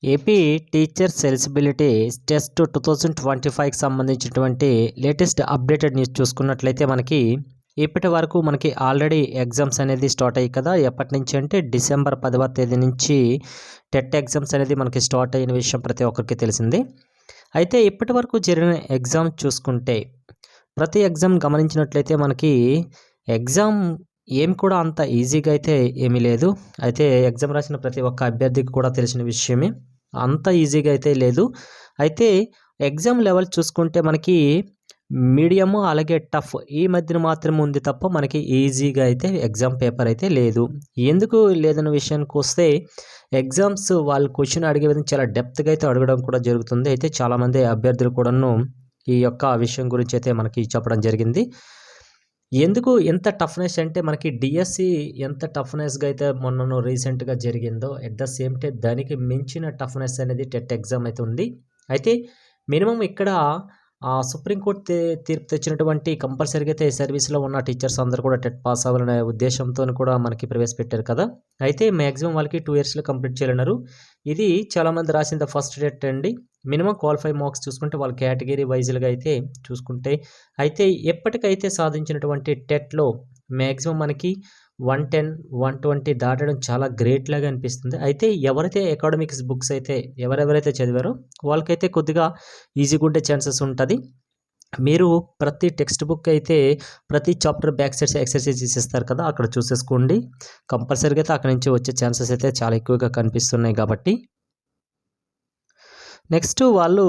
AP teachers eligibility test 2025కి సంబంధించినటువంటి latest updated news చూసుకున్నట్లయితే ఇప్పటి వరకు మనకి ఆల్రెడీ ఎగ్జామ్స్ అనేది స్టార్ట్ అయ్యాయి కదా. ఎప్పటి నుంచి అంటే డిసెంబర్ 10వ తేదీ నుంచి టెట్ ఎగ్జామ్స్ అనేది మనకి స్టార్ట్ అయిన విషయం ప్రతి ఒక్కరికి తెలిసింది. అయితే ఇప్పటి వరకు జరిగిన ఎగ్జామ్ చూసుకుంటే ప్రతి ఎగ్జామ్ గమనించినట్లయితే మనకి ఎగ్జామ్ ఏం కూడా అంత ఈజీగా అయితే ఏమీ లేదు. అయితే ఎగ్జామ్ రాసిన ప్రతి ఒక్క అభ్యర్థికి కూడా తెలిసిన విషయమే, అంత ఈజీగా అయితే లేదు. అయితే ఎగ్జామ్ లెవెల్ చూసుకుంటే మనకి మీడియము అలాగే టఫ్ ఈ మధ్యన మాత్రమే ఉంది తప్ప మనకి ఈజీగా అయితే ఎగ్జామ్ పేపర్ అయితే లేదు. ఎందుకు లేదన్న విషయానికి వస్తే ఎగ్జామ్స్ వాళ్ళు క్వశ్చన్ అడిగే విధంగా చాలా డెప్త్గా అయితే అడగడం కూడా జరుగుతుంది. అయితే చాలామంది అభ్యర్థులు కూడాను ఈ యొక్క విషయం గురించి అయితే మనకి చెప్పడం జరిగింది. ఎందుకు ఎంత టఫ్నెస్ అంటే మనకి డిఎస్సి ఎంత టఫ్నెస్గా అయితే మొన్న రీసెంట్గా జరిగిందో అట్ ద సేమ్ టైం దానికి మించిన టఫ్నెస్ అనేది టెట్ ఎగ్జామ్ అయితే ఉంది. అయితే మినిమం ఇక్కడ సుప్రీంకోర్టు తీర్పు తెచ్చినటువంటి కంపల్సరీగా అయితే సర్వీస్లో ఉన్న టీచర్స్ అందరూ కూడా టెట్ పాస్ అవ్వాలనే ఉద్దేశంతో కూడా మనకి ప్రవేశపెట్టారు కదా. అయితే మ్యాక్సిమం వాళ్ళకి 2 ఇయర్స్లో కంప్లీట్ చేయాలన్నారు. ఇది చాలామంది రాసిన ఫస్ట్ టెట్ అండి. మినిమం క్వాలిఫై మార్క్స్ చూసుకుంటే వాళ్ళ కేటగిరీ వైజ్గా అయితే చూసుకుంటే అయితే ఎప్పటికైతే సాధించినటువంటి టెట్లో మ్యాక్సిమం మనకి 110, 120 దాటడం చాలా గ్రేట్ లాగా అనిపిస్తుంది. అయితే ఎవరైతే అకాడమిక్స్ బుక్స్ అయితే ఎవరెవరైతే చదివారో వాళ్ళకైతే కొద్దిగా ఈజీగా ఉండే ఛాన్సెస్ ఉంటుంది. మీరు ప్రతి టెక్స్ట్ బుక్ అయితే ప్రతి చాప్టర్ బ్యాక్ సైడ్స్ ఎక్సర్సైజ్ చేసేస్తారు కదా, అక్కడ చూసేసుకోండి. కంపల్సరీగా అయితే అక్కడి నుంచి వచ్చే ఛాన్సెస్ అయితే చాలా ఎక్కువగా కనిపిస్తున్నాయి. కాబట్టి నెక్స్ట్ వాళ్ళు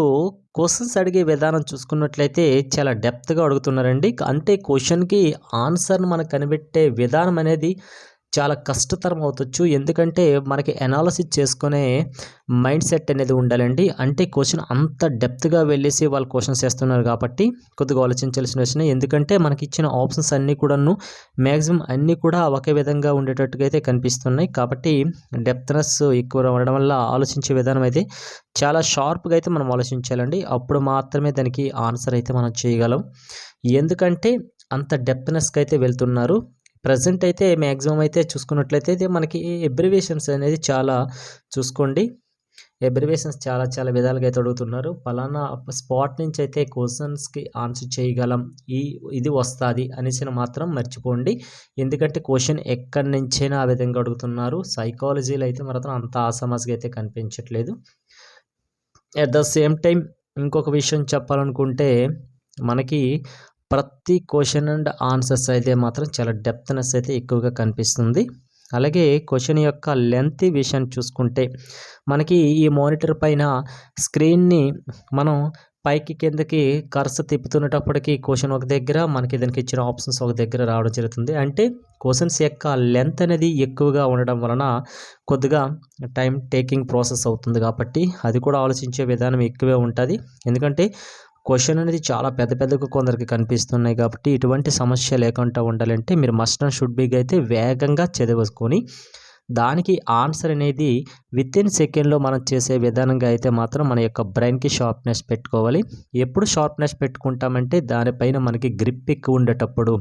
క్వశ్చన్స్ అడిగే విధానం చూసుకున్నట్లయితే చాలా డెప్త్గా అడుగుతున్నారండి. అంటే క్వశ్చన్కి ఆన్సర్ను మనకు కనిపెట్టే విధానం అనేది చాలా కష్టతరం అవుతొచ్చు. ఎందుకంటే మనకి అనాలసిస్ చేసుకునే మైండ్ సెట్ అనేది ఉండాలండి. అంటే క్వశ్చన్ అంత డెప్త్గా వెళ్ళేసి వాళ్ళు క్వశ్చన్స్ చేస్తున్నారు కాబట్టి కొద్దిగా ఆలోచించాల్సిన విషయం. ఎందుకంటే మనకి ఇచ్చిన ఆప్షన్స్ అన్నీ కూడాను మ్యాక్సిమం అన్నీ కూడా ఒకే విధంగా ఉండేటట్టుగా అయితే కనిపిస్తున్నాయి. కాబట్టి డెప్త్నెస్ ఎక్కువ ఉండడం వల్ల ఆలోచించే విధానం అయితే చాలా షార్ప్గా అయితే మనం ఆలోచించాలండి. అప్పుడు మాత్రమే దానికి ఆన్సర్ అయితే మనం చేయగలం. ఎందుకంటే అంత డెప్త్నెస్కి అయితే వెళ్తున్నారు. ప్రజెంట్ అయితే మ్యాక్సిమం అయితే చూసుకున్నట్లయితే మనకి ఎబ్రివేషన్స్ అనేది చాలా చూసుకోండి. ఎబ్రివేషన్స్ చాలా చాలా విధాలుగా అయితే అడుగుతున్నారు. పలానా స్పాట్ నుంచి అయితే క్వశ్చన్స్కి ఆన్సర్ చేయగలం, ఇది వస్తుంది అనేసి మాత్రం మర్చిపోండి. ఎందుకంటే క్వశ్చన్ ఎక్కడి నుంచైనా ఆ విధంగా అడుగుతున్నారు. సైకాలజీలో అయితే మాత్రం అంత ఆసమాస్గా అయితే కనిపించట్లేదు. అట్ ద సేమ్ టైం ఇంకొక విషయం చెప్పాలనుకుంటే మనకి ప్రతి క్వశ్చన్ అండ్ ఆన్సర్స్ అయితే మాత్రం చాలా డెప్త్నెస్ అయితే ఎక్కువగా కనిపిస్తుంది. అలాగే క్వశ్చన్ యొక్క లెంత్ విషయాన్ని చూసుకుంటే మనకి ఈ మానిటర్ పైన స్క్రీన్ని మనం పైకి కిందకి కర్సర్ తిప్పుతున్నప్పటికీ క్వశ్చన్ ఒక దగ్గర, మనకి దానికి ఇచ్చిన ఆప్షన్స్ ఒక దగ్గర రావడం జరుగుతుంది. అంటే క్వశ్చన్స్ యొక్క లెంత్ అనేది ఎక్కువగా ఉండడం వలన కొద్దిగా టైం టేకింగ్ ప్రాసెస్ అవుతుంది. కాబట్టి అది కూడా ఆలోచించే విధానం ఎక్కువే ఉంటుంది. ఎందుకంటే క్వశ్చన్ అనేది చాలా పెద్దగా కొందరికి కనిపిస్తున్నాయి. కాబట్టి ఇటువంటి సమస్య లేకుండా ఉండాలంటే మీరు మస్ట్ అండ్ షుడ్ బీగా అయితే వేగంగా చదివేసుకొని దానికి ఆన్సర్ అనేది వితిన్ సెకండ్లో మనం చేసే విధానంగా అయితే మాత్రం మన యొక్క బ్రెయిన్కి షార్ప్నెస్ పెట్టుకోవాలి. ఎప్పుడు షార్ప్నెస్ పెట్టుకుంటామంటే దానిపైన మనకి గ్రిప్ ఎక్కువ ఉండేటప్పుడు.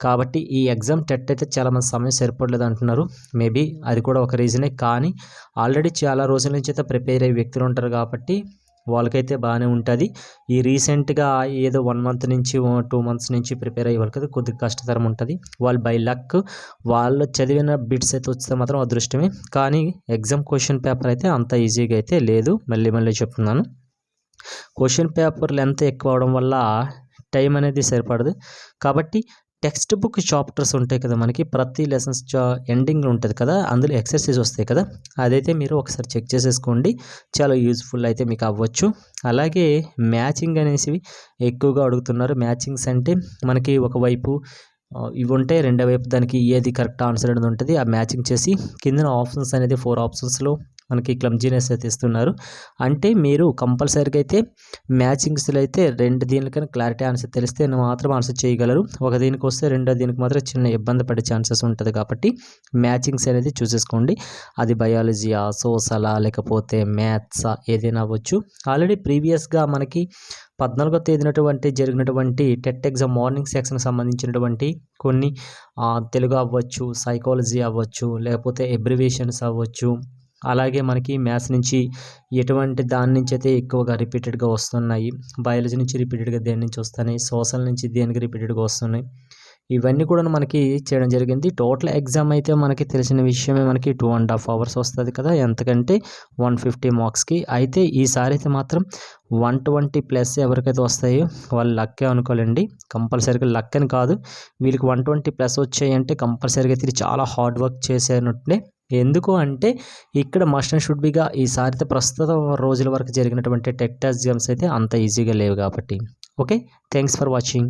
కాబట్టి ఈ ఎగ్జామ్ టెట్ అయితే చాలామంది సమయం సరిపడలేదు అంటున్నారు. మేబీ అది కూడా ఒక రీజనే. కానీ ఆల్రెడీ చాలా రోజుల నుంచి అయితే ప్రిపేర్ అయ్యే వ్యక్తులు ఉంటారు కాబట్టి వాళ్ళకైతే బాగానే ఉంటుంది. ఈ రీసెంట్గా ఏదో 1 మంత్ నుంచి 2 మంత్స్ నుంచి ప్రిపేర్ అయ్యే వాళ్ళకి కొద్దిగా కష్టతరం ఉంటుంది. వాళ్ళు బై లక్ వాళ్ళు చదివిన బిట్స్ అయితే వస్తే మాత్రం అదృష్టమే. కానీ ఎగ్జామ్ క్వశ్చన్ పేపర్ అయితే అంత ఈజీగా అయితే లేదు. మళ్ళీ చెప్తున్నాను, క్వశ్చన్ పేపర్ లెంత్ ఎక్కువ అవడం వల్ల టైం అనేది సరిపడదు. కాబట్టి టెక్స్ట్ బుక్ చాప్టర్స్ ఉంటాయి కదా, మనకి ప్రతి లెసన్స్ ఎండింగ్ ఉంటుంది కదా, అందులో ఎక్సర్సైజ్ వస్తాయి కదా, అదైతే మీరు ఒకసారి చెక్ చేసేసుకోండి. చాలా యూజ్ఫుల్ అయితే మీకు అవ్వచ్చు. అలాగే మ్యాచింగ్ అనేసి ఎక్కువగా అడుగుతున్నారు. మ్యాచింగ్స్ అంటే మనకి ఒకవైపు ఇవి ఉంటే రెండో వైపు దానికి ఏది కరెక్ట్ ఆన్సర్ అనేది ఉంటుంది. ఆ మ్యాచింగ్ చేసి కింద ఆప్షన్స్ అనేది 4 ఆప్షన్స్లో మనకి క్లమ్జీనెస్ అయితే ఇస్తున్నారు. అంటే మీరు కంపల్సరీగా అయితే మ్యాచింగ్స్లో అయితే 2 దీనికైనా క్లారిటీ ఆన్సర్ తెలిస్తే మాత్రం ఆన్సర్ చేయగలరు. ఒక దీనికి వస్తే రెండో దీనికి మాత్రం చిన్న ఇబ్బంది పడే ఛాన్సెస్ ఉంటుంది. కాబట్టి మ్యాచింగ్స్ అనేది చూసేసుకోండి. అది బయాలజీయా, సోషలా, లేకపోతే మ్యాథ్సా ఏదైనా అవ్వచ్చు. ఆల్రెడీ ప్రీవియస్గా మనకి 14వ తేదీన జరిగినటువంటి టెట్ ఎగ్జామ్ మార్నింగ్ సెక్షన్కి సంబంధించినటువంటి కొన్ని తెలుగు అవ్వచ్చు, సైకాలజీ అవ్వచ్చు, లేకపోతే ఎబ్రివేషన్స్ అవ్వచ్చు, అలాగే మనకి మ్యాథ్స్ నుంచి ఎటువంటి దాని నుంచి అయితే ఎక్కువగా రిపీటెడ్గా వస్తున్నాయి, బయాలజీ నుంచి రిపీటెడ్గా దేని నుంచి వస్తున్నాయి, సోషల్ నుంచి దేనికి రిపీటెడ్గా వస్తున్నాయి, ఇవన్నీ కూడా మనకి చేయడం జరిగింది. టోటల్ ఎగ్జామ్ అయితే మనకి తెలిసిన విషయమే, మనకి 2.5 hours వస్తుంది కదా, ఎంతకంటే 150 మార్క్స్కి. అయితే ఈసారి అయితే మాత్రం 120+ ఎవరికైతే వస్తాయో వాళ్ళు లక్కే అనుకోవాలండి. కంపల్సరీగా లక్ అని కాదు, వీళ్ళకి 120+ వచ్చాయంటే కంపల్సరీగా అయితే చాలా హార్డ్ వర్క్ చేసేనట్టే. ఎందుకు అంటే ఇక్కడ మస్ట్ అండ్ షుడ్ బిగా ఈసారి అయితే ప్రస్తుతం రోజుల వరకు జరిగినటువంటి టెట్ ఎగ్జామ్స్ అయితే అంత ఈజీగా లేవు కాబట్టి. Okay, thanks for watching.